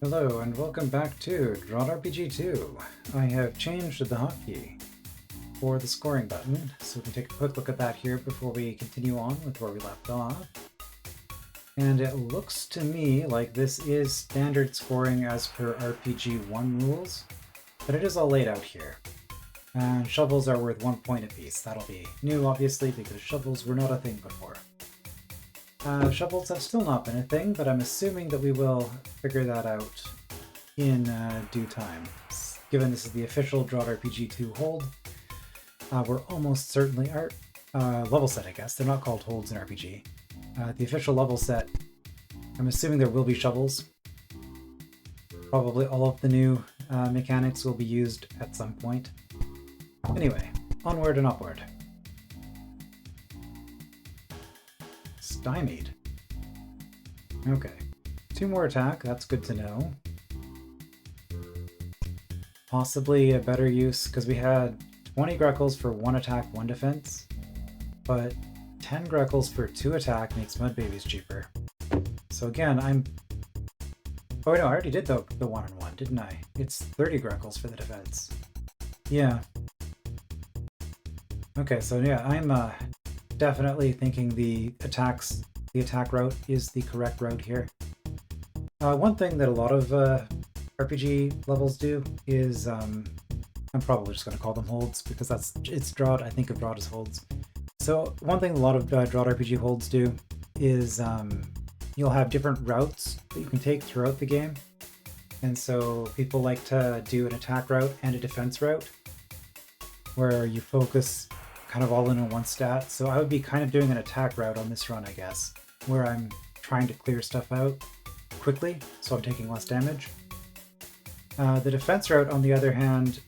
Hello and welcome back to DROD RPG 2. I have changed the hotkey for the scoring button, so we can take a quick look at that here before we continue on with where we left off. And it looks to me like this is standard scoring as per RPG 1 rules, but it is all laid out here. And shovels are worth 1 point apiece. That'll be new, obviously, because shovels were not a thing before. Shovels have still not been a thing, but I'm assuming that we will figure that out in due time. Given this is the official DROD RPG 2 hold, we're almost certainly level set, I guess. They're not called holds in RPG. The official level set, I'm assuming there will be shovels. Probably all of the new mechanics will be used at some point. Anyway, onward and upward. Stymied. Okay. 2 more attack, that's good to know. Possibly a better use, because we had 20 Greckles for 1 attack, 1 defense, but 10 Greckles for 2 attack makes Mud Babies cheaper. So again, Oh no, I already did the 1-on-1, didn't I? It's 30 Greckles for the defense. Yeah. Okay, so yeah, I'm definitely thinking the attack route is the correct route here. One thing that a lot of RPG levels do is, I'm probably just going to call them holds because it's DROD. I think of DROD as holds. So one thing a lot of DROD RPG holds do is you'll have different routes that you can take throughout the game. And so people like to do an attack route and a defense route where you focus kind of all in on one stat. So I would be kind of doing an attack route on this run, I guess, where I'm trying to clear stuff out quickly, so I'm taking less damage. The defense route, on the other hand,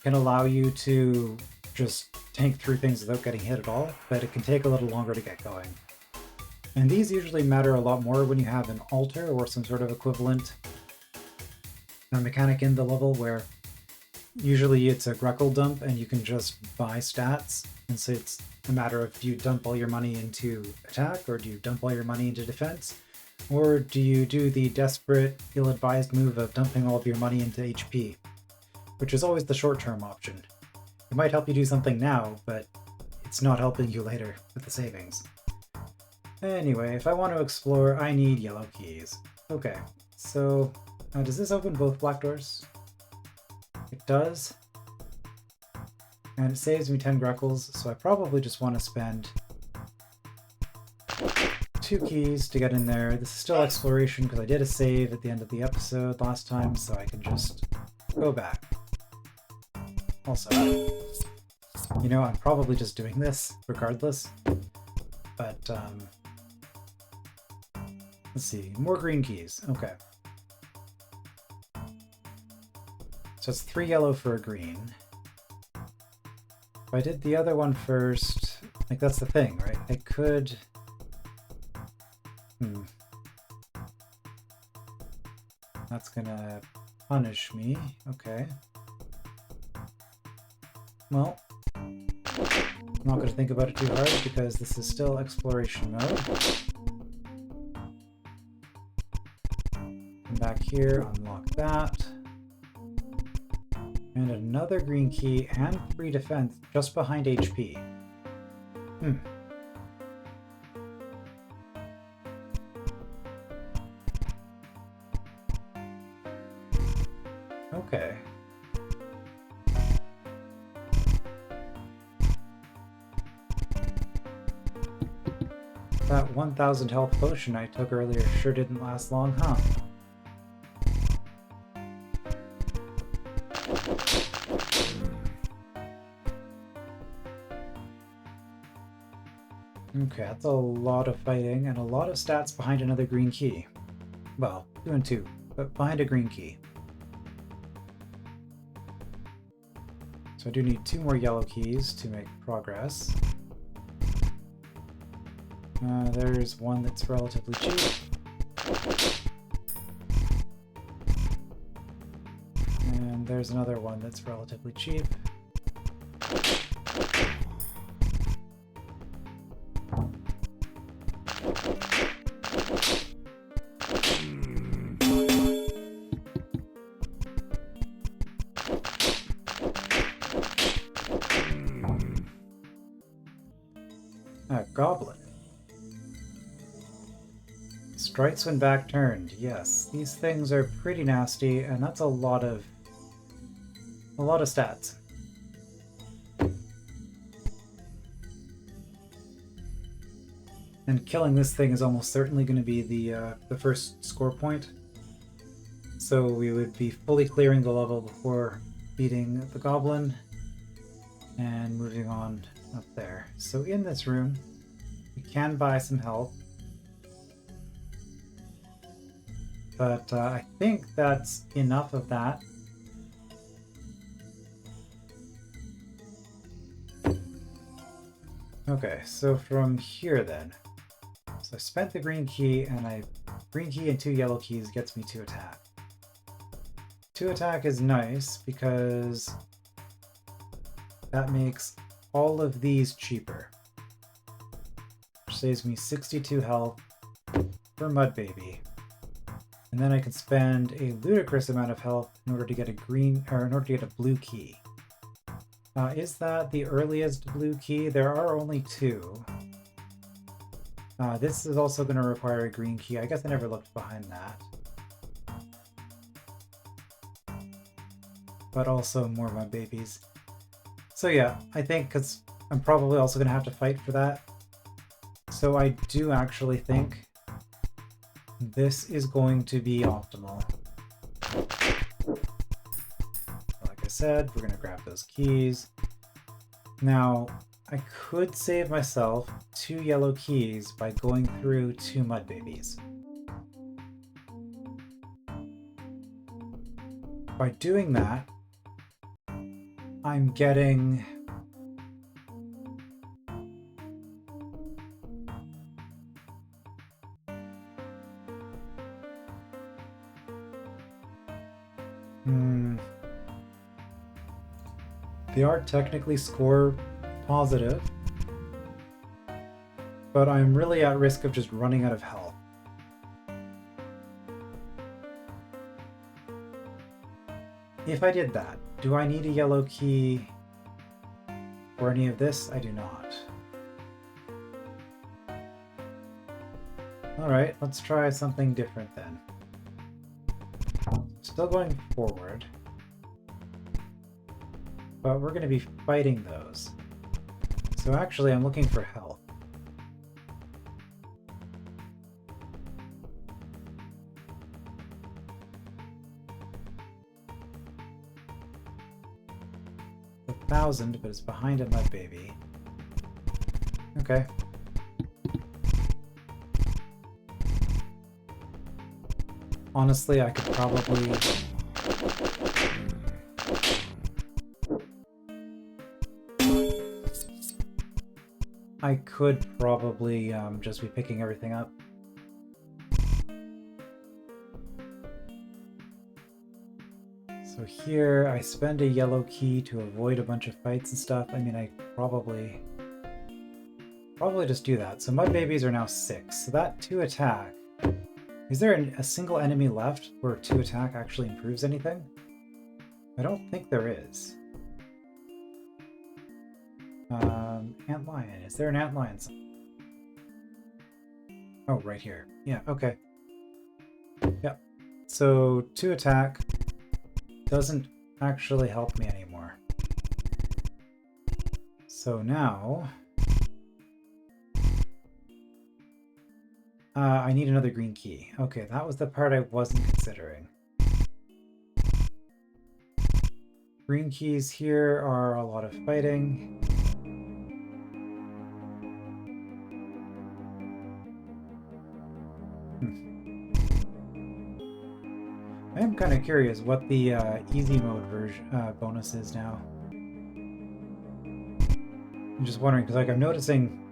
can allow you to just tank through things without getting hit at all, but it can take a little longer to get going. And these usually matter a lot more when you have an altar or some sort of equivalent mechanic in the level where usually it's a Greckle dump and you can just buy stats. And so it's a matter of, do you dump all your money into attack, or do you dump all your money into defense? Or do you do the desperate, ill-advised move of dumping all of your money into HP? Which is always the short-term option. It might help you do something now, but it's not helping you later with the savings. Anyway, if I want to explore, I need yellow keys. Okay, so does this open both black doors? It does. And it saves me 10 Greckles, so I probably just want to spend 2 keys to get in there. This is still exploration because I did a save at the end of the episode last time, so I can just go back. Also, you know, I'm probably just doing this regardless, but let's see, more green keys. Okay. So it's 3 yellow for a green. If I did the other one first, like that's the thing, right? I could... That's gonna punish me. Okay. Well, I'm not gonna think about it too hard because this is still exploration mode. Come back here, unlock that. And another green key and 3 defense just behind HP. Okay. That 1000 health potion I took earlier sure didn't last long, huh? Okay, that's a lot of fighting and a lot of stats behind another green key. Well, 2 and 2, but behind a green key. So I do need 2 more yellow keys to make progress. There's one that's relatively cheap. And there's another one that's relatively cheap. goblin. Strikes when back turned. Yes, these things are pretty nasty, and that's a lot of stats. And killing this thing is almost certainly going to be the first score point. So we would be fully clearing the level before beating the goblin and moving on up there. So in this room, we can buy some health. But I think that's enough of that. Okay, so from here then. So I spent the green key, and green key and 2 yellow keys gets me 2 attack. 2 attack is nice because that makes all of these cheaper. Which saves me 62 health for Mud Baby. And then I can spend a ludicrous amount of health in order to get a blue key. Is that the earliest blue key? There are only 2. This is also going to require a green key. I guess I never looked behind that. But also more Mud Babies. So yeah, I think because I'm probably also going to have to fight for that. So I do actually think this is going to be optimal. Like I said, we're going to grab those keys. Now, I could save myself 2 yellow keys by going through 2 Mud Babies. By doing that, I'm getting they are technically score positive, but I'm really at risk of just running out of health. If I did that, do I need a yellow key for any of this? I do not. Alright, let's try something different then. Still going forward, but we're going to be fighting those. So actually I'm looking for health. A 1,000, but it's behind a Mud Baby. Okay. Honestly, I could probably... just be picking everything up. So here, I spend a yellow key to avoid a bunch of fights and stuff. I mean, I probably just do that. So Mud Babies are now 6. So that 2 attack... Is there a single enemy left where 2 attack actually improves anything? I don't think there is. Antlion. Is there an Antlion? Oh, right here. Yeah, okay. Yep. So 2 attack doesn't actually help me anymore. So now... I need another green key. Okay, that was the part I wasn't considering. Green keys here are a lot of fighting. I am kind of curious what the easy mode version bonus is now. I'm just wondering, because like I'm noticing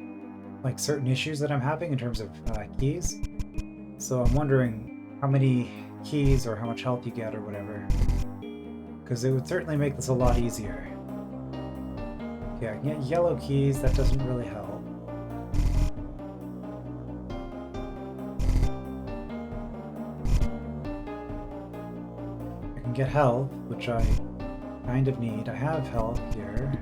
like certain issues that I'm having in terms of keys. So I'm wondering how many keys or how much health you get or whatever. Because it would certainly make this a lot easier. Okay, I can get yellow keys, that doesn't really help. I can get health, which I kind of need. I have health here.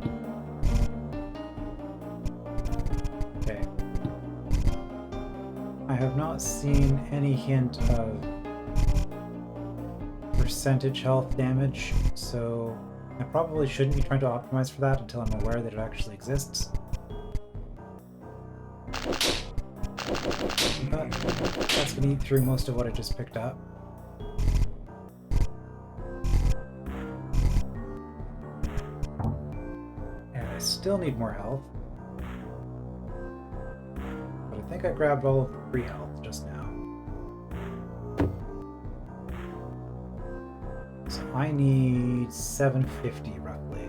Okay. not seen any hint of percentage health damage, so I probably shouldn't be trying to optimize for that until I'm aware that it actually exists. But that's going to eat through most of what I just picked up. And I still need more health. But I think I grabbed all of the free health just now. So I need 750 roughly.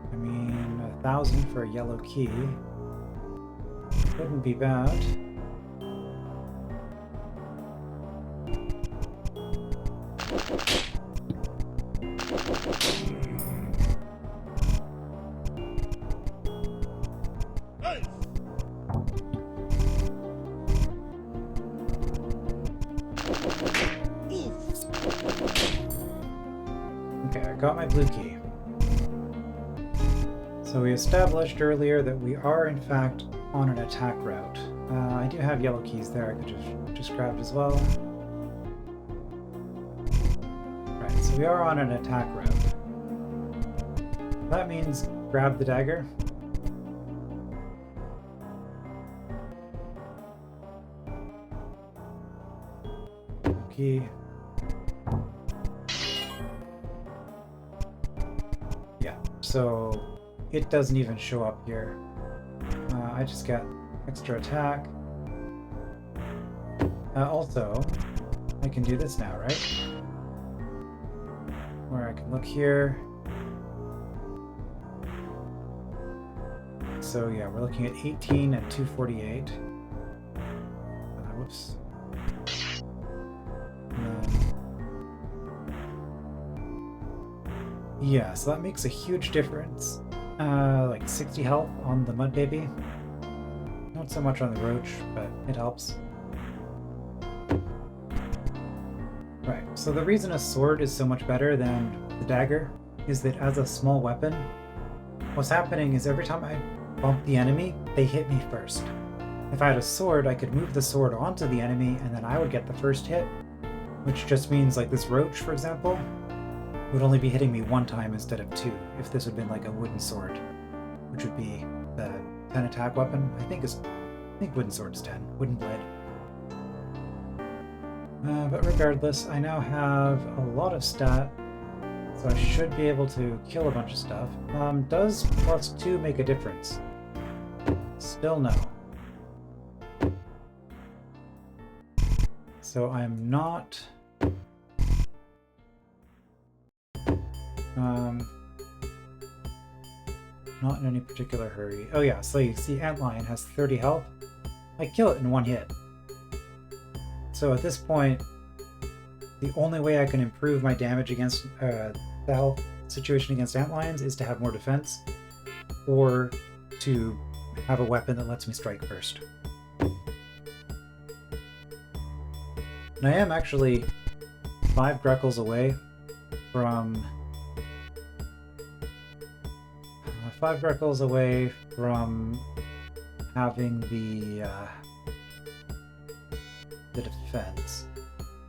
I mean, 1,000 for a yellow key. Wouldn't be bad. Okay, I got my blue key. So we established earlier that we are in fact on an attack route. I do have yellow keys there I could just grabbed as well. Right, so we are on an attack route. That means grab the dagger. Key. Yeah, so it doesn't even show up here. I just got extra attack. Also, I can do this now, right? Where I can look here. So yeah, we're looking at 18 and 248. Whoops. Yeah, so that makes a huge difference. Like 60 health on the Mud Baby. Not so much on the Roach, but it helps. Right, so the reason a sword is so much better than the dagger is that as a small weapon, what's happening is every time I bump the enemy, they hit me first. If I had a sword, I could move the sword onto the enemy and then I would get the first hit, which just means like this Roach, for example, would only be hitting me one time instead of two, if this had been like a wooden sword, which would be the 10 attack weapon. I think wooden sword's 10, wooden blade. But regardless, I now have a lot of stat, so I should be able to kill a bunch of stuff. Does +2 make a difference? Still no. So I'm not... not in any particular hurry. Oh yeah, so you see Antlion has 30 health. I kill it in one hit. So at this point, the only way I can improve my damage against the health situation against Antlions is to have more defense, or to have a weapon that lets me strike first. And I am actually 5 Greckles away from... 5 Greckles away from having the defense.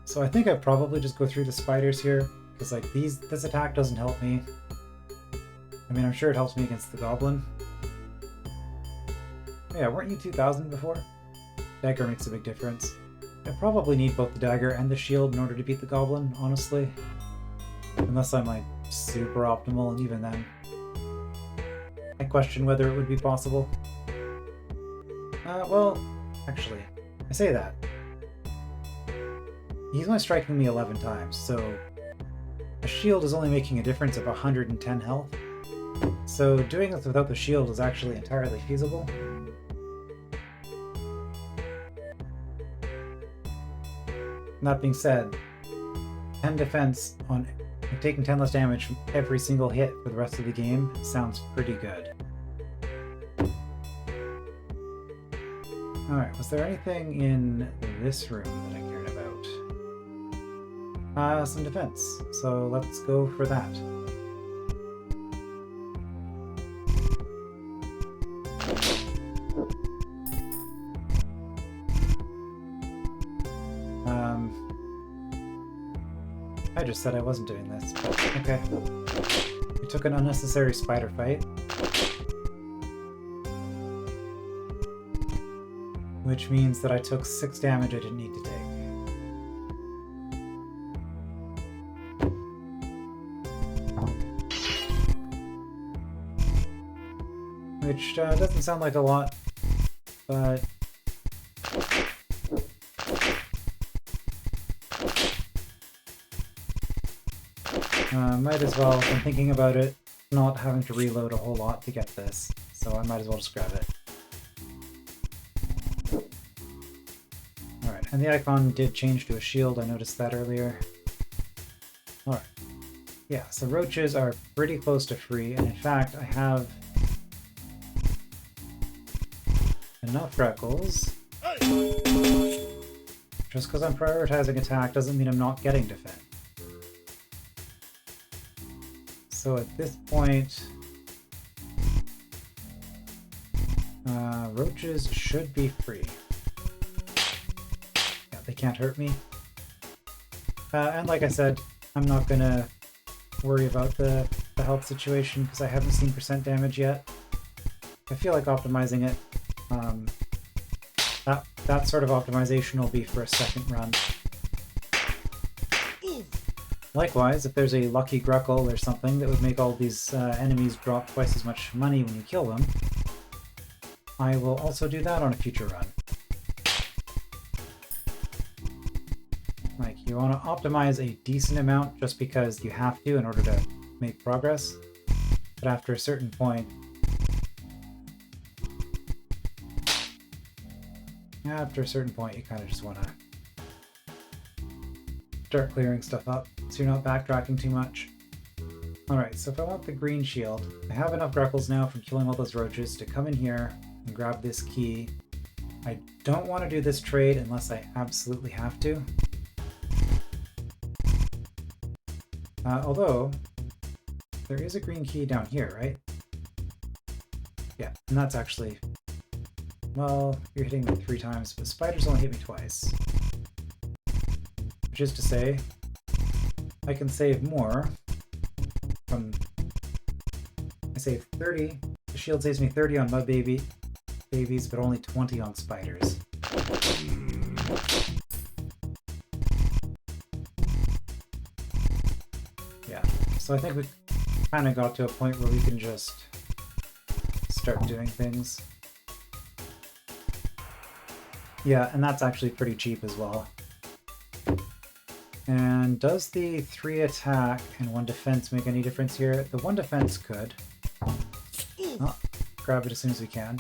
So I think I probably just go through the spiders here, because like this attack doesn't help me. I mean, I'm sure it helps me against the goblin. Oh yeah, weren't you 2000 before? Dagger makes a big difference. I probably need both the dagger and the shield in order to beat the goblin, honestly. Unless I'm like super optimal, and even then I question whether it would be possible. Well, actually, I say that. He's only striking me 11 times, so a shield is only making a difference of 110 health. So doing this without the shield is actually entirely feasible. That being said, 10 defense on taking 10 less damage from every single hit for the rest of the game sounds pretty good. Alright, was there anything in this room that I cared about? Some defense, so let's go for that. I just said I wasn't doing this, but okay. We took an unnecessary spider fight. Which means that I took 6 damage I didn't need to take. Which doesn't sound like a lot, but might as well, if I'm thinking about it, not having to reload a whole lot to get this, so I might as well just grab it. Alright, and the icon did change to a shield, I noticed that earlier. Alright. Yeah, so roaches are pretty close to free, and in fact I have enough Freckles. Just because I'm prioritizing attack doesn't mean I'm not getting defense. So at this point, roaches should be free. Yeah, they can't hurt me. And like I said, I'm not going to worry about the health situation because I haven't seen percent damage yet. I feel like optimizing it. That sort of optimization will be for a second run. Likewise, if there's a lucky Gruckle or something that would make all these enemies drop twice as much money when you kill them, I will also do that on a future run. Like, you want to optimize a decent amount just because you have to in order to make progress, but after a certain point, you kind of just want to start clearing stuff up so you're not backtracking too much. Alright, so if I want the green shield, I have enough Gruckles now from killing all those roaches to come in here and grab this key. I don't want to do this trade unless I absolutely have to. Although, there is a green key down here, right? Yeah, and that's actually... Well, you're hitting me 3 times, but spiders only hit me twice. Which is to say, I can save more from... I save 30. The shield saves me 30 on mud babies, but only 20 on spiders. Yeah, so I think we kind of got to a point where we can just start doing things. Yeah, and that's actually pretty cheap as well. And does the 3 attack and 1 defense make any difference here? The 1 defense could. Oh, grab it as soon as we can.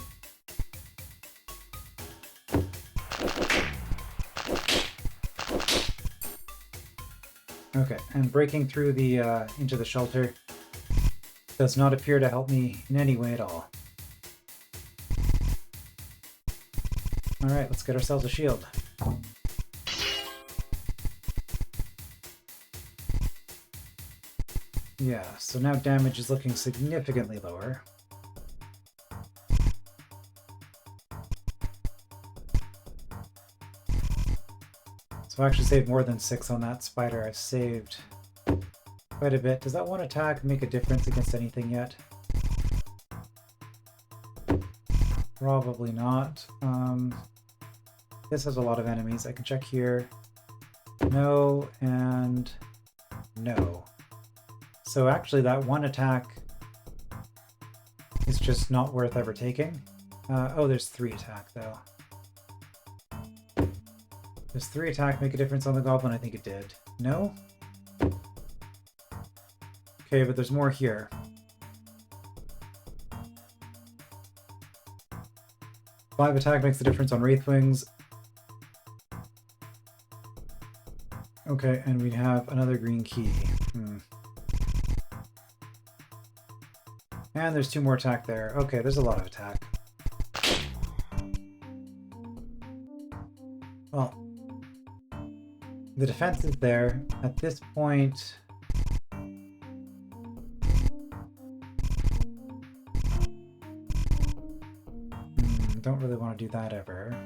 Okay, and breaking through the into the shelter does not appear to help me in any way at all. Alright, let's get ourselves a shield. Yeah, so now damage is looking significantly lower. So I actually saved more than 6 on that spider. I've saved quite a bit. Does that 1 attack make a difference against anything yet? Probably not. This has a lot of enemies. I can check here. No, and no. So actually that 1 attack is just not worth ever taking. Oh, there's 3 attack though. Does 3 attack make a difference on the goblin? I think it did. No? Okay, but there's more here. 5 attack makes a difference on Wraithwings. Okay, and we have another green key. And there's 2 more attack there. Okay, there's a lot of attack. Well, the defense is there. At this point... don't really want to do that ever.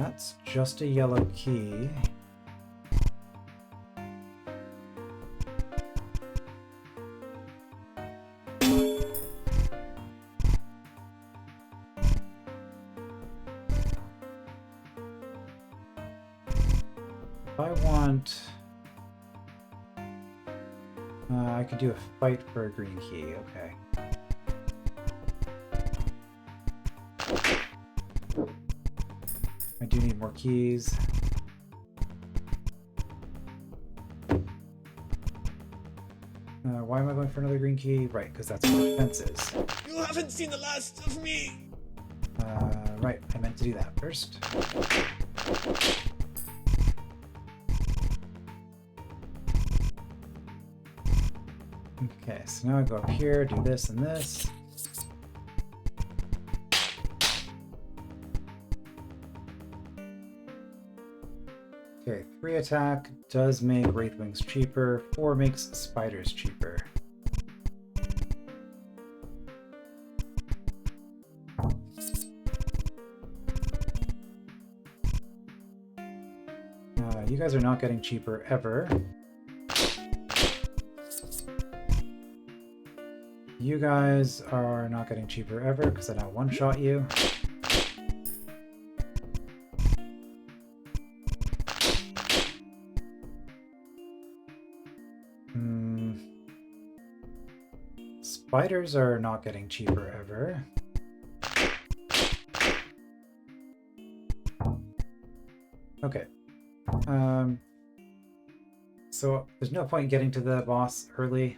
That's just a yellow key. If I want... I could do a fight for a green key, okay. I do need more keys. Why am I going for another green key? Right, because that's what defense is. You haven't seen the last of me! Right, I meant to do that first. Okay, so now I go up here, do this and this. Okay, 3 attack does make Wraithwings cheaper, 4 makes Spiders cheaper. You guys are not getting cheaper ever. You guys are not getting cheaper ever because I now one-shot you. Spiders are not getting cheaper ever. Okay. So there's no point in getting to the boss early.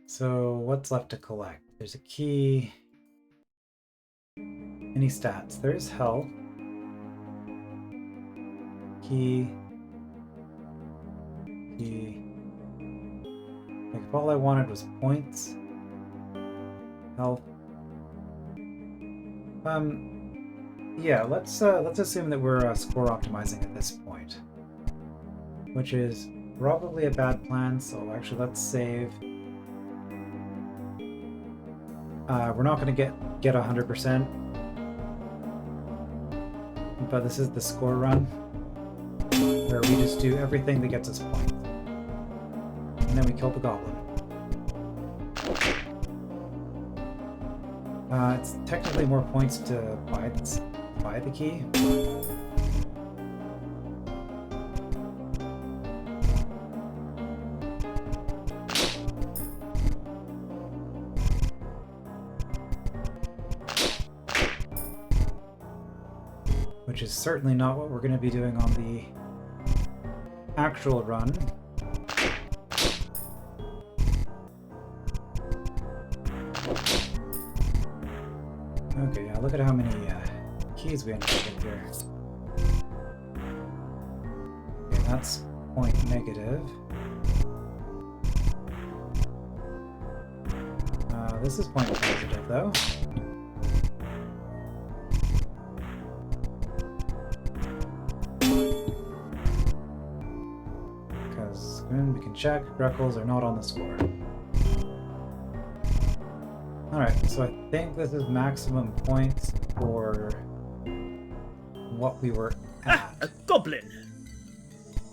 So what's left to collect? There's a key. Any stats? There is health. Key. Key. Like if all I wanted was points. Health. Yeah, let's assume that we're score optimizing at this point. Which is probably a bad plan, so actually let's save. We're not going to get 100%, but this is the score run, where we just do everything that gets us points. And then we kill the goblin. It's technically more points to buy the key. Which is certainly not what we're going to be doing on the actual run. Okay, yeah, look at how many keys we end up with here. Okay, that's point negative. This is point positive, though. Because we can check, Greckles are not on the score. Alright, so I think this is maximum points for what we were at. A goblin!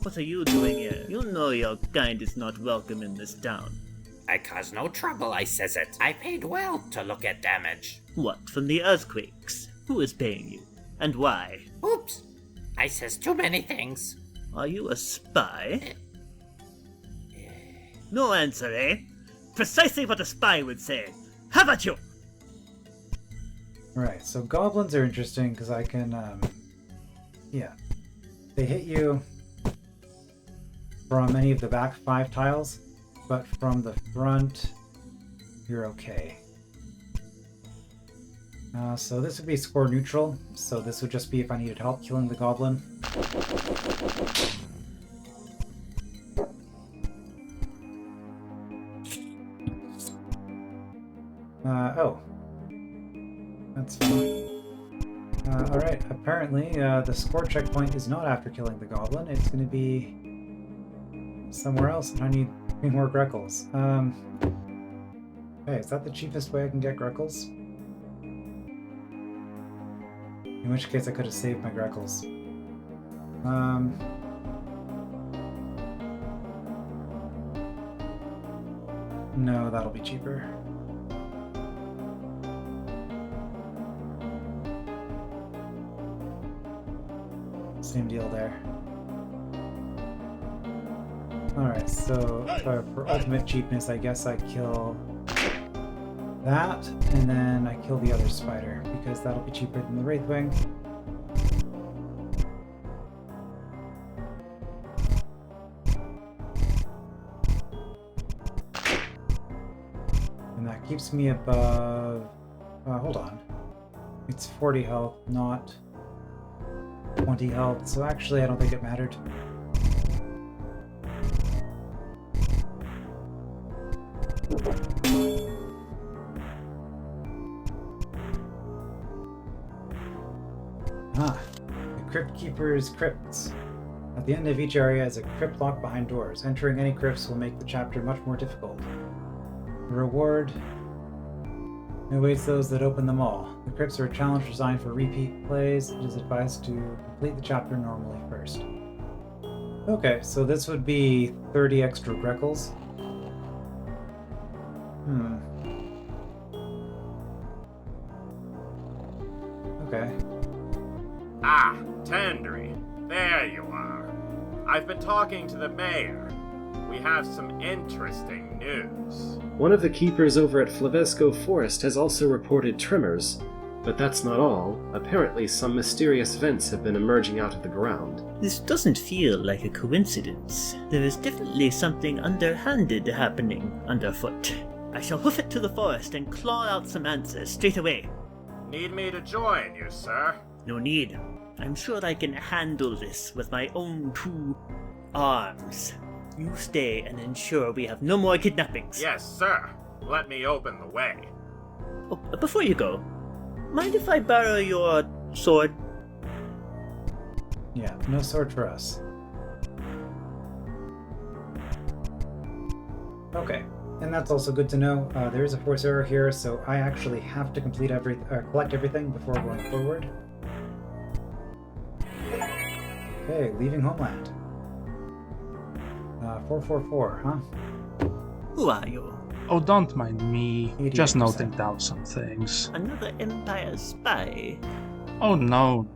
What are you doing here? You know your kind is not welcome in this town. I cause no trouble, I says it. I paid well to look at damage. What, from the earthquakes? Who is paying you? And why? Oops. I says too many things. Are you a spy? No answer, eh? Precisely what a spy would say. Have at you! Right, so goblins are interesting because I can, yeah. They hit you from any of the back 5 tiles, but from the front, you're okay. So this would be score neutral, so this would just be if I needed help killing the goblin. Oh. That's fine. Alright, apparently the score checkpoint is not after killing the goblin, it's going to be somewhere else, and I need 3 more Greckles. Okay, is that the cheapest way I can get Greckles? In which case I could have saved my Greckles. No, that'll be cheaper. Same deal there. Alright, so for ultimate cheapness, I guess I kill that, and then I kill the other spider, because that'll be cheaper than the Wraithwing. And that keeps me above... hold on. It's 40 health, not 20 health, so actually I don't think it mattered. Ah, the Crypt Keeper's Crypts. At the end of each area is a crypt locked behind doors. Entering any crypts will make the chapter much more difficult. The reward awaits those that open them all. The crypts are a challenge designed for repeat plays. It is advised to complete the chapter normally first. Okay, so this would be 30 extra Greckles. Okay. Ah, Tandri, there you are. I've been talking to the mayor. We have some interesting news. One of the keepers over at Flavesco Forest has also reported tremors, but that's not all. Apparently some mysterious vents have been emerging out of the ground. This doesn't feel like a coincidence. There is definitely something underhanded happening underfoot. I shall hoof it to the forest and claw out some answers straight away. Need me to join you, sir? No need. I'm sure I can handle this with my own 2 arms. You stay and ensure we have no more kidnappings. Yes, sir. Let me open the way. Oh, before you go, mind if I borrow your sword? Yeah, no sword for us. Okay, and that's also good to know. There is a force error here, so I actually have to complete collect everything before going forward. Okay, leaving homeland. 444, huh? Who are you? Oh, don't mind me. Just 88%. noting down some things. Another Empire spy? Oh no.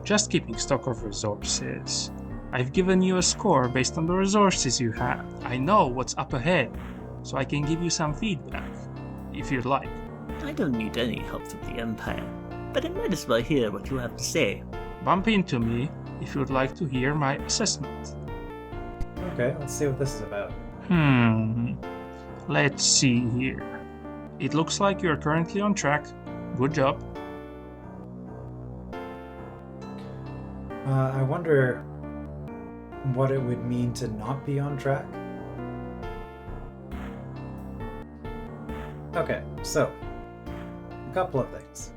Just keeping stock of resources. I've given you a score based on the resources you have. I know what's up ahead, so I can give you some feedback, if you'd like. I don't need any help from the Empire, but I might as well hear what you have to say. Bump into me if you'd like to hear my assessment. Okay, let's see what this is about. Let's see here. It looks like you're currently on track. Good job. I wonder what it would mean to not be on track. Okay, so a couple of things.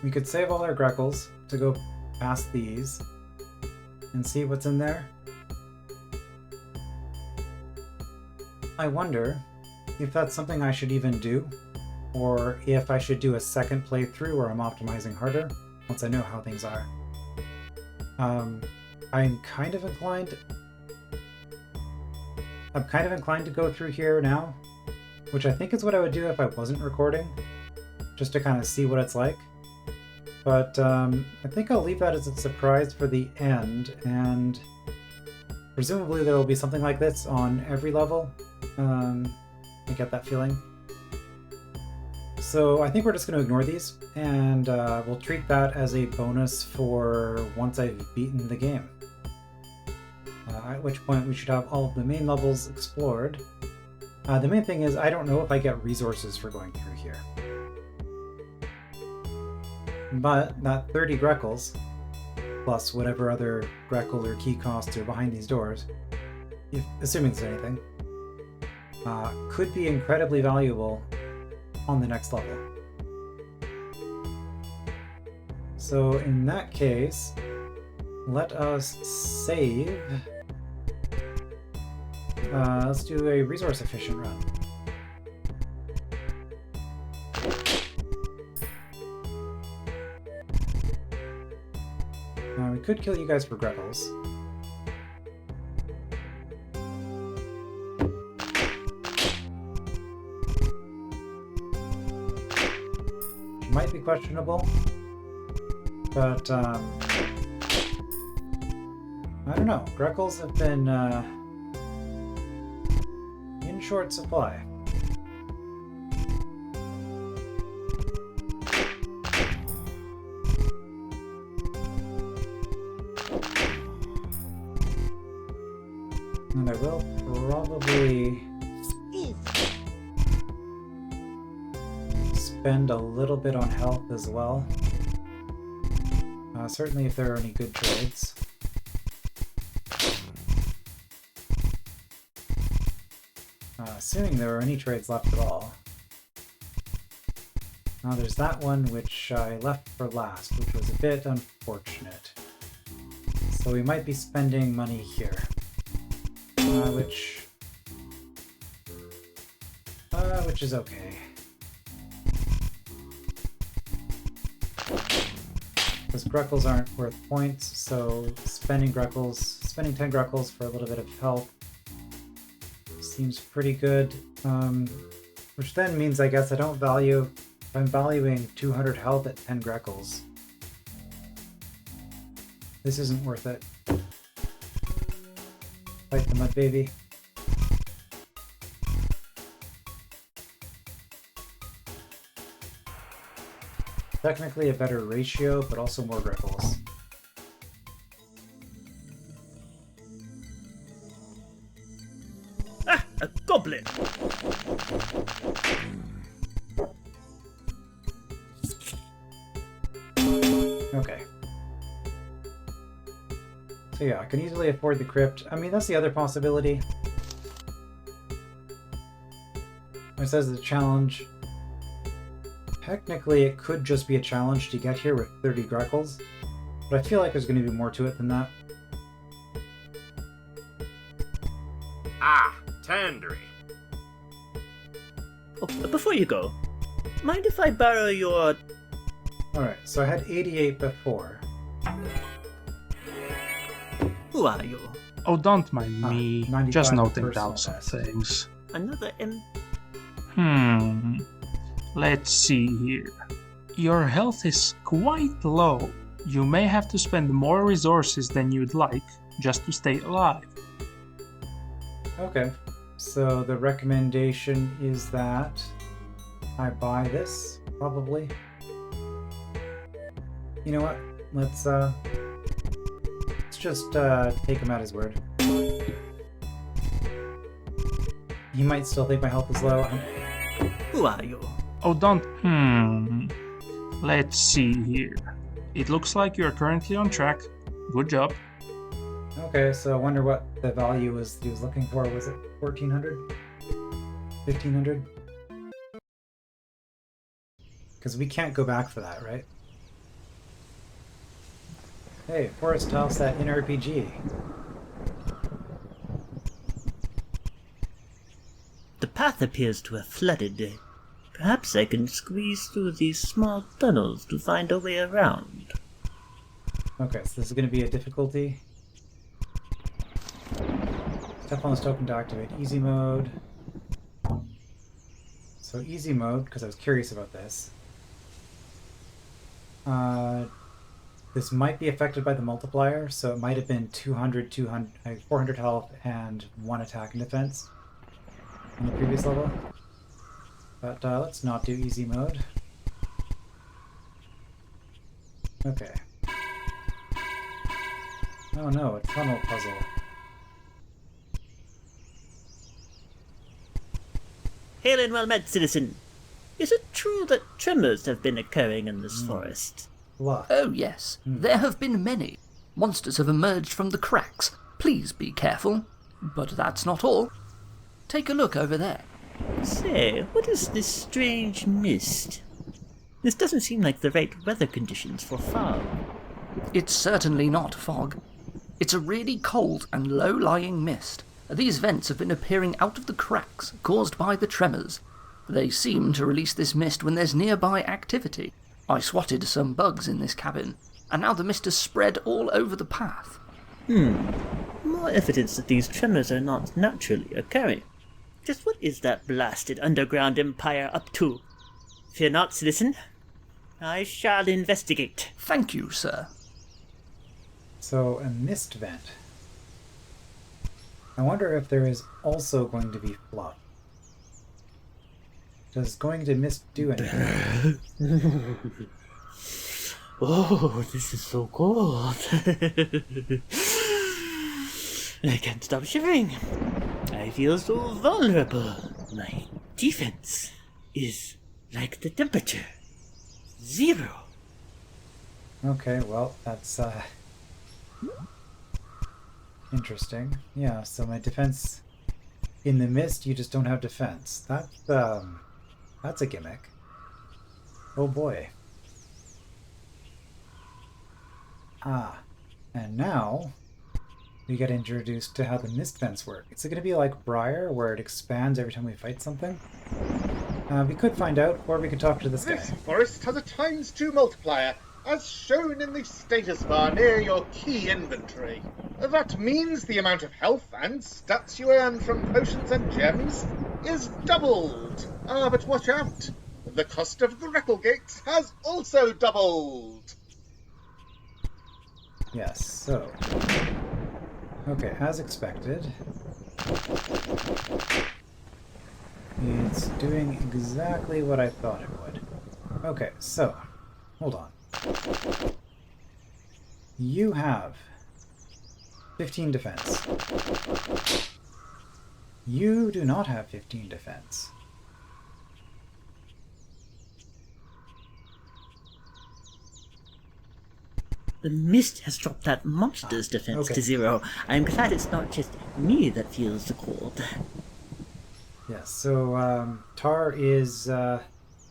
We could save all our Greckles to go past these and see what's in there. I wonder if that's something I should even do, or if I should do a second playthrough where I'm optimizing harder once I know how things are. I'm kind of inclined to go through here now, which I think is what I would do if I wasn't recording, just to kind of see what it's like. But I think I'll leave that as a surprise for the end, and presumably there will be something like this on every level. I get that feeling. So I think we're just going to ignore these, and we'll treat that as a bonus for once I've beaten the game. At which point we should have all of the main levels explored. The main thing is I don't know if I get resources for going through here. But that 30 Greckles, plus whatever other Greckle or key costs are behind these doors, assuming there's anything, could be incredibly valuable on the next level. So in that case, let us save. Let's do a resource efficient run. We could kill you guys for Greckles. Might be questionable, but I don't know. Greckles have been in short supply. And I will probably spend a little bit on health as well. Certainly if there are any good trades. Assuming there are any trades left at all. Now there's that one which I left for last, which was a bit unfortunate. So we might be spending money here. Which is okay. Because Greckles aren't worth points, so spending 10 Greckles for a little bit of health seems pretty good. Which then means I guess I don't value, I'm valuing 200 health at 10 Greckles. This isn't worth it. Fight the mud baby. Technically a better ratio, but also more Greckles. Ah, a goblin! Okay. So yeah, I can easily afford the crypt. I mean, that's the other possibility. It says the challenge. Technically, it could just be a challenge to get here with 30 Greckles, but I feel like there's going to be more to it than that. Ah, Tandri. Oh, before you go, mind if I borrow your... Alright, so I had 88 before. Who are you? Oh, don't mind me. 95 Just noting personal down some best. things. Another Let's see here. Your health is quite low. You may have to spend more resources than you'd like just to stay alive. Okay, so the recommendation is that I buy this, probably. You know what? Let's just take him at his word. He might still think my health is low. Who are you? Oh, don't. Let's see here. It looks like you're currently on track. Good job. Okay, so I wonder what the value was he was looking for. Was it 1400? 1500? Because we can't go back for that, right? Hey, Forest Tile Set in RPG. The path appears to have flooded. Perhaps I can squeeze through these small tunnels to find a way around. Okay, so this is going to be a difficulty. Step on this token to activate easy mode. So easy mode, because I was curious about this. This might be affected by the multiplier, so it might have been 400 health and 1 attack and defense on the previous level. But let's not do easy mode. Okay. Oh no, a tunnel puzzle. Hail and well met, citizen. Is it true that tremors have been occurring in this forest? Luck. Oh yes, there have been many. Monsters have emerged from the cracks. Please be careful. But that's not all. Take a look over there. Say, what is this strange mist? This doesn't seem like the right weather conditions for fog. It's certainly not fog. It's a really cold and low-lying mist. These vents have been appearing out of the cracks caused by the tremors. They seem to release this mist when there's nearby activity. I swatted some bugs in this cabin, and now the mist has spread all over the path. More evidence that these tremors are not naturally occurring. Just what is that blasted underground empire up to? Fear not, citizen. I shall investigate. Thank you, sir. So, a mist vent. I wonder if there is also going to be fluff. Does going to mist do anything? Oh, this is so cold. I can't stop shivering. I feel so vulnerable. My defense is like the temperature. 0. Okay, well, that's interesting. Yeah, so my defense in the mist, you just don't have defense. That's a gimmick. Oh boy. Ah, and now we get introduced to how the mist vents work. Is it going to be like Briar, where it expands every time we fight something? We could find out, or we could talk to this guy. This forest has a ×2 multiplier, as shown in the status bar near your key inventory. That means the amount of health and stats you earn from potions and gems is doubled. But watch out! The cost of grapple gates has also doubled! Yes, so... Okay, as expected, it's doing exactly what I thought it would. Okay, so, hold on. You have 15 defense. You do not have 15 defense. The mist has dropped that monster's defense to 0. I'm glad it's not just me that feels the cold. Yes, so Tar is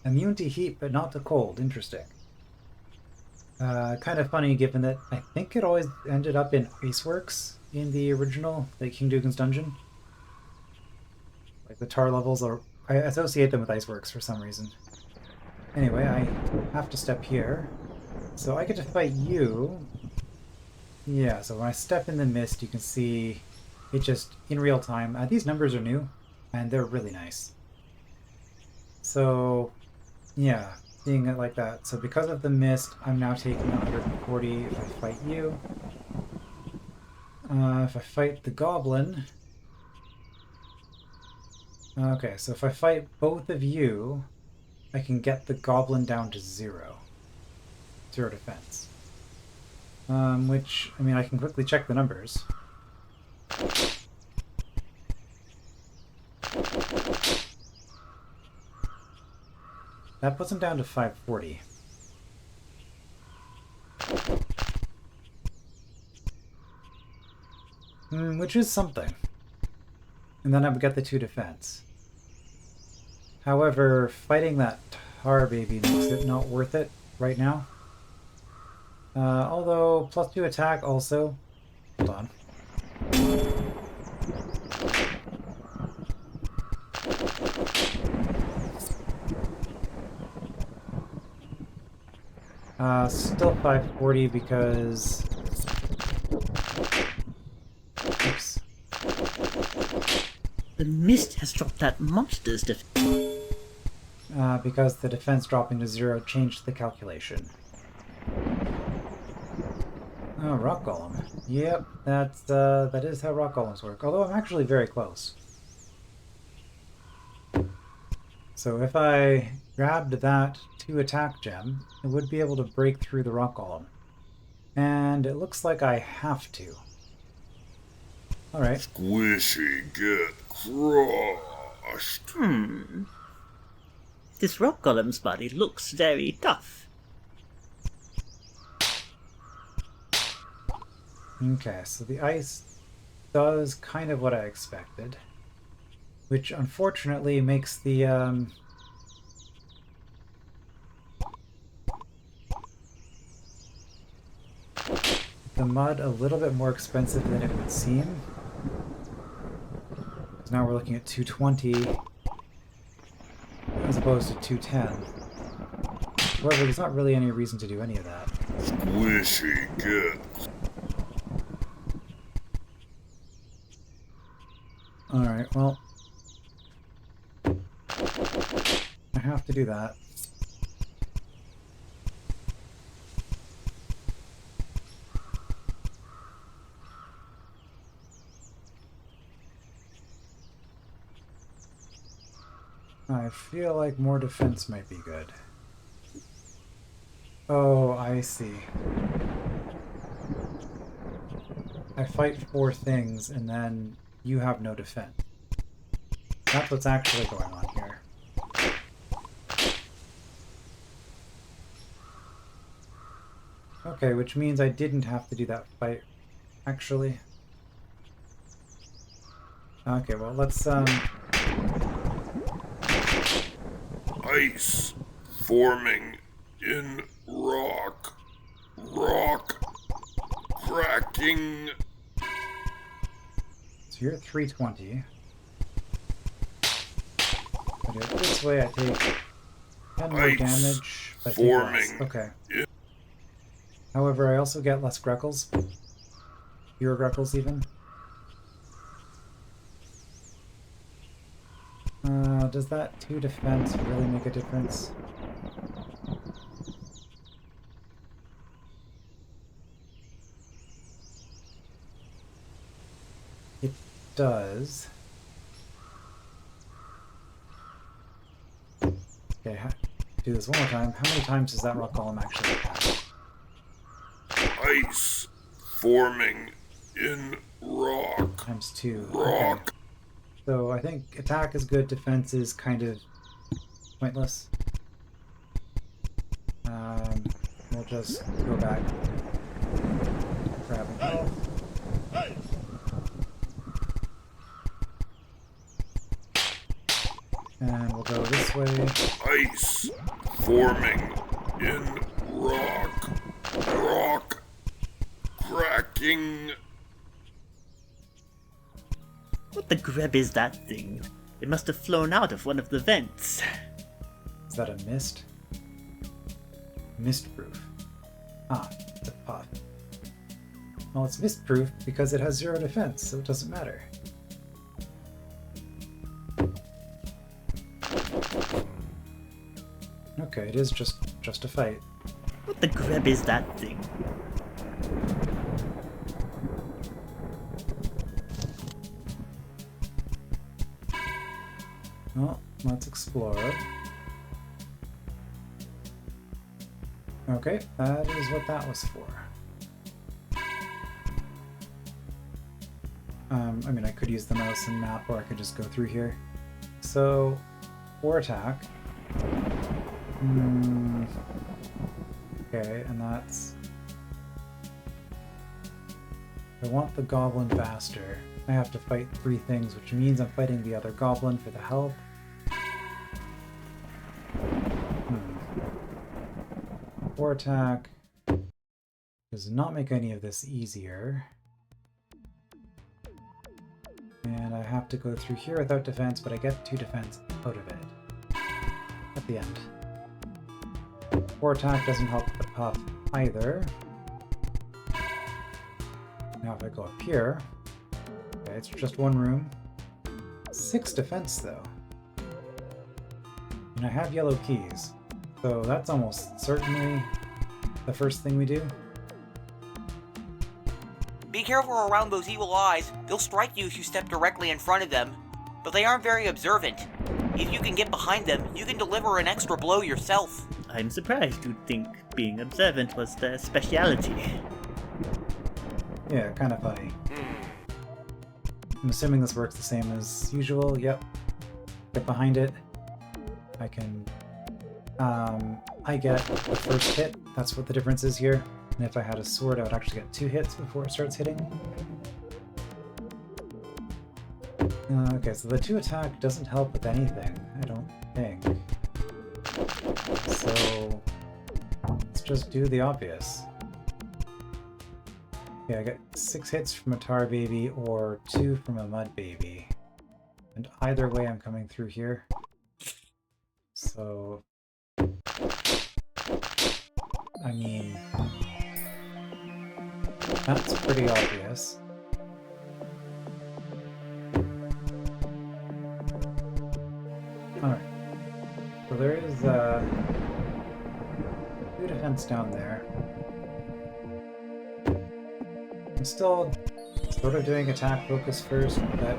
immune to heat but not to cold. Interesting. Kind of funny given that I think it always ended up in Iceworks in the original, like King Dugan's Dungeon. Like the Tar levels are... I associate them with Iceworks for some reason. Anyway, I have to step here. So I get to fight you. Yeah, so when I step in the mist, you can see it just in real time. These numbers are new, and they're really nice. So, yeah, seeing it like that. So because of the mist, I'm now taking 140 if I fight you. If I fight the goblin... Okay, so if I fight both of you, I can get the goblin down to 0. 0 defense. Which, I mean, I can quickly check the numbers. That puts him down to 540. Which is something. And then I would get the 2 defense. However, fighting that tar baby makes it not worth it right now. Although, +2 attack also. Hold on. Still 540 because... Oops. The mist has dropped that monster's defense. Because the defense dropping to 0 changed the calculation. Oh, rock golem. Yep, that is how rock golems work. Although I'm actually very close. So if I grabbed that 2 attack gem, it would be able to break through the rock golem. And it looks like I have to. Alright. Squishy, get crushed. This rock golem's body looks very tough. Okay, so the ice does kind of what I expected. Which unfortunately makes the the mud a little bit more expensive than it would seem. Because now we're looking at 220 as opposed to 210. However, there's not really any reason to do any of that. Squishy good. Alright, well, I have to do that. I feel like more defense might be good. Oh, I see. I fight 4 things and then you have no defense. That's what's actually going on here. Okay, which means I didn't have to do that fight, actually. Okay, well, let's, Ice forming in rock. Rock cracking. So you're at 320. I do it this way, I take 10 more Ice damage, but I take forming less. Okay. However, I also get less Greckles. Fewer Greckles, even. Does that 2 defense really make a difference? It does. Okay, do this one more time. How many times does that rock golem actually attack? Ice forming in rock. Times 2. Rock. Okay. So I think attack is good, defense is kind of pointless. We'll just go back. Grab him. And we'll go this way. Ice forming in rock. Rock cracking. What the greb is that thing? It must have flown out of one of the vents. Is that a mist? Mist-proof. Ah, it's a puff. Well, it's mist-proof because it has 0 defense, so it doesn't matter. Okay, it is just a fight. What the greb is that thing? Well, let's explore. Okay, that is what that was for. I mean, I could use the mouse and map, or I could just go through here. So, 4 attack. Okay, and that's... I want the goblin faster. I have to fight 3 things, which means I'm fighting the other goblin for the health. 4 attack does not make any of this easier. And I have to go through here without defense, but I get 2 defense out of it. At the end. 4 attack doesn't help the puff either. Now if I go up here, okay, it's just 1 room. 6 defense though. And I have yellow keys. So that's almost certainly the first thing we do. Be careful around those evil eyes. They'll strike you if you step directly in front of them. But they aren't very observant. If you can get behind them, you can deliver an extra blow yourself. I'm surprised you'd think being observant was their speciality. Yeah, kind of funny. I'm assuming this works the same as usual. Yep. Get behind it. I can... I get the first hit. That's what the difference is here. And if I had a sword, I would actually get 2 hits before it starts hitting. Okay, so the 2 attack doesn't help with anything, I don't think. So let's just do the obvious. Yeah, I get 6 hits from a tar baby or 2 from a mud baby. And either way I'm coming through here. So... I mean... That's pretty obvious. Alright. So there is, 2 defense down there. I'm still sort of doing attack focus first, but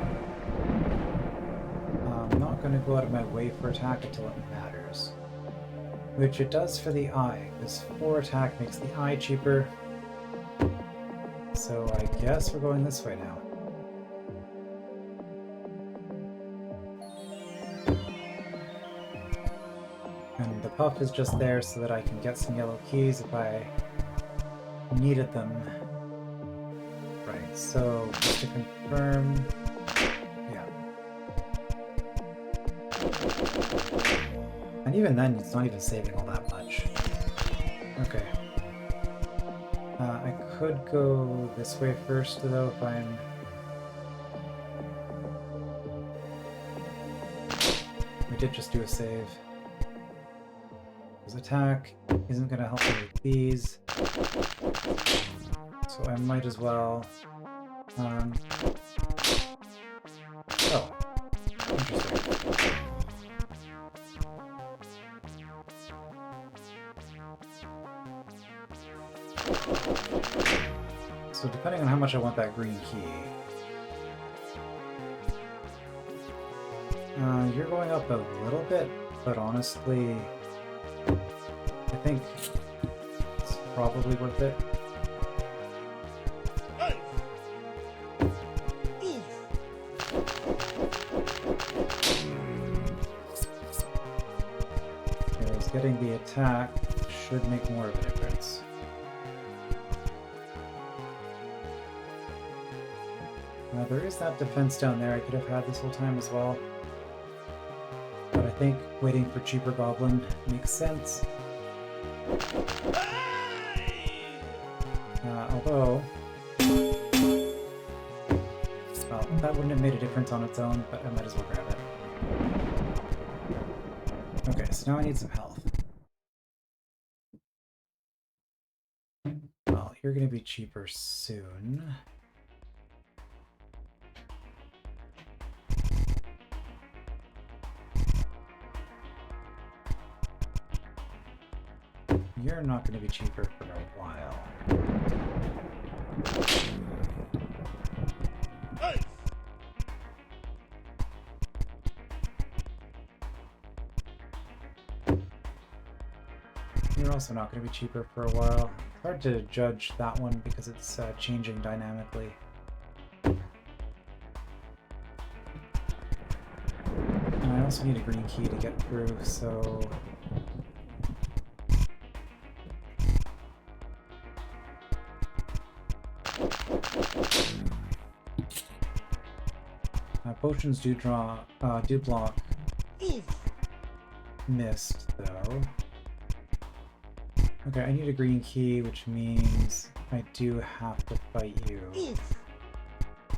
I'm not going to go out of my way for attack until it matters. Which it does for the eye, because 4 attack makes the eye cheaper. So I guess we're going this way now. And the puff is just there so that I can get some yellow keys if I needed them. Right, so just to confirm... Yeah. And even then, it's not even saving all that much. Okay. I could go this way first, though, if I'm... We did just do a save. His attack isn't going to help me with these. So I might as well... Oh. Interesting. So depending on how much I want that green key... you're going up a little bit, but honestly... I think it's probably worth it. Because getting the attack should make more of a difference. There is that defense down there I could have had this whole time as well. But I think waiting for cheaper goblin makes sense. Although... Well, that wouldn't have made a difference on its own, but I might as well grab it. Okay, so now I need some health. Well, you're going to be cheaper soon. You're not going to be cheaper for a while. You're also not going to be cheaper for a while. It's hard to judge that one because it's changing dynamically. And I also need a green key to get through, so... Potions do block mist, though. Okay, I need a green key, which means I do have to fight you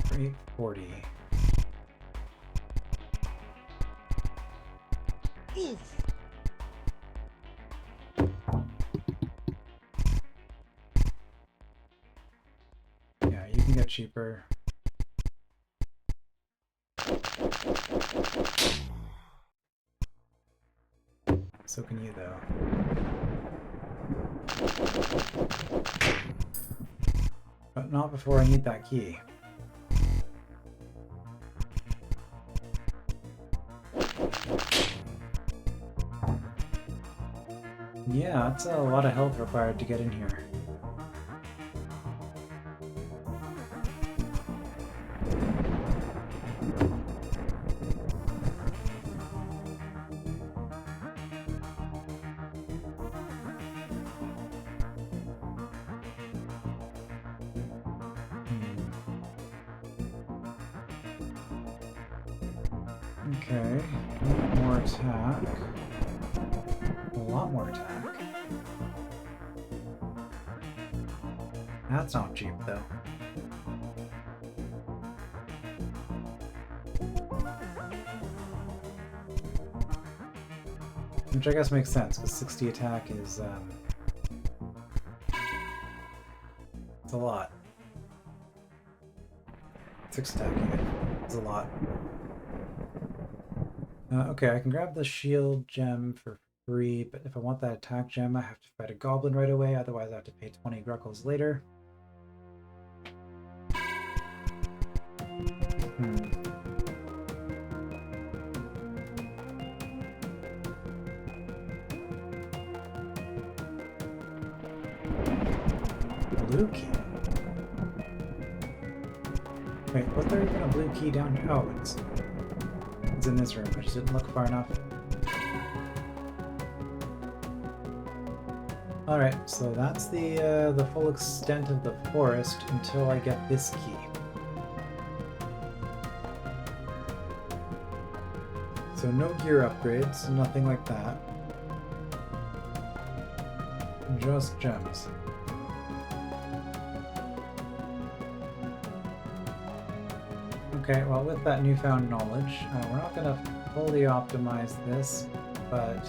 for 840. Yeah, you can get cheaper. So can you, though. But not before I need that key. Yeah, that's a lot of health required to get in here. Okay, more attack. A lot more attack. That's not cheap, though. Which I guess makes sense, because 60 attack is, it's a lot. 6 attack unit is a lot. Okay, I can grab the shield gem for free, but if I want that attack gem, I have to fight a goblin right away, otherwise I have to pay 20 Greckles later. Blue key? Wait, was there even a blue key down here? Oh, it's in this room. I just didn't look far enough. Alright, so that's the full extent of the forest until I get this key. So no gear upgrades, nothing like that. Just gems. Okay, well with that newfound knowledge, we're not going to fully optimize this, but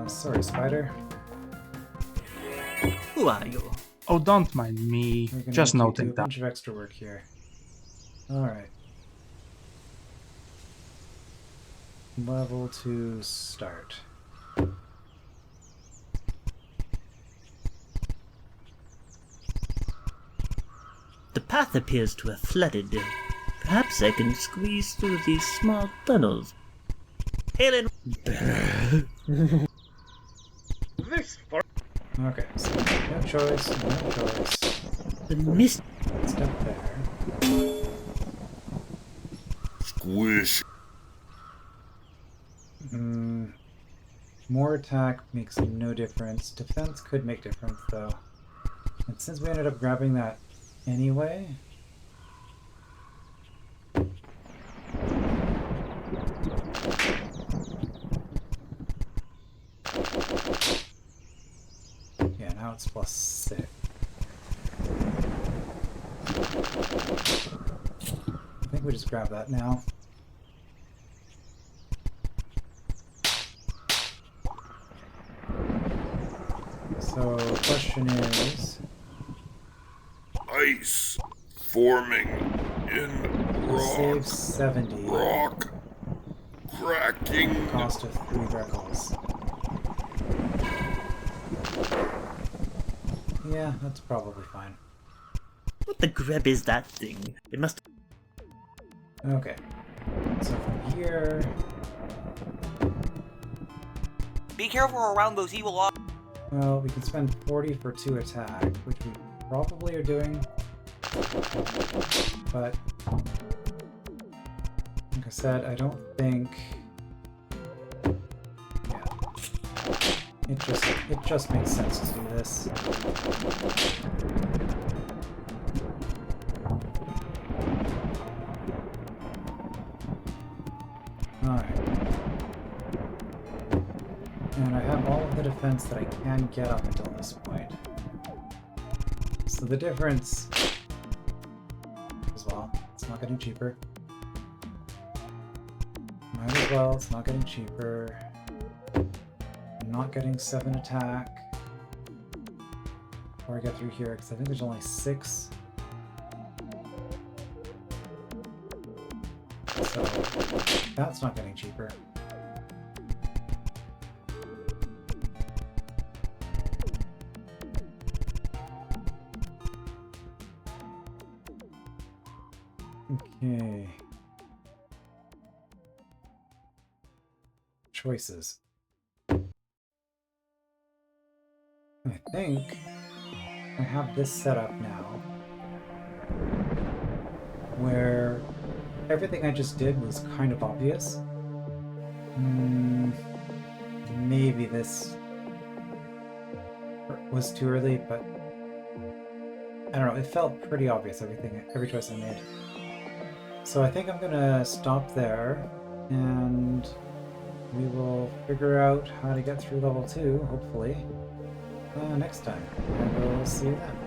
sorry, spider. Who are you? Oh, don't mind me. Just do a noting that. bunch of extra work here. Alright. Level 2 start. The path appears to have flooded. Perhaps I can squeeze through these small tunnels. Halen! This forest. Okay, so no choice, no choice. The Misty. Step there. Squish. More attack makes no difference. Defense could make difference though. And since we ended up grabbing that anyway... Yeah, now it's +6. I think we just grab that now. So, the question is... Ice forming in Save rock. 70. Rock cracking. Cost of 3 Greckles. Yeah, that's probably fine. What the grab is that thing? It must... Okay. So from here... Be careful around those evil eyes. Well, we can spend 40 for 2 attack, which we probably are doing. But... like I said, I don't think... Yeah. It just makes sense to do this. Alright. And I have all of the defense that I can get up until this point. So the difference... as well, it's not getting cheaper. Might as well, it's not getting cheaper. I'm not getting 7 attack. Before I get through here, because I think there's only 6. So, that's not getting cheaper. Okay. Choices. I think I have this set up now where everything I just did was kind of obvious. Maybe this was too early, but I don't know, it felt pretty obvious, every choice I made. So I think I'm gonna stop there and we will figure out how to get through level 2, hopefully, next time. And we'll see you then.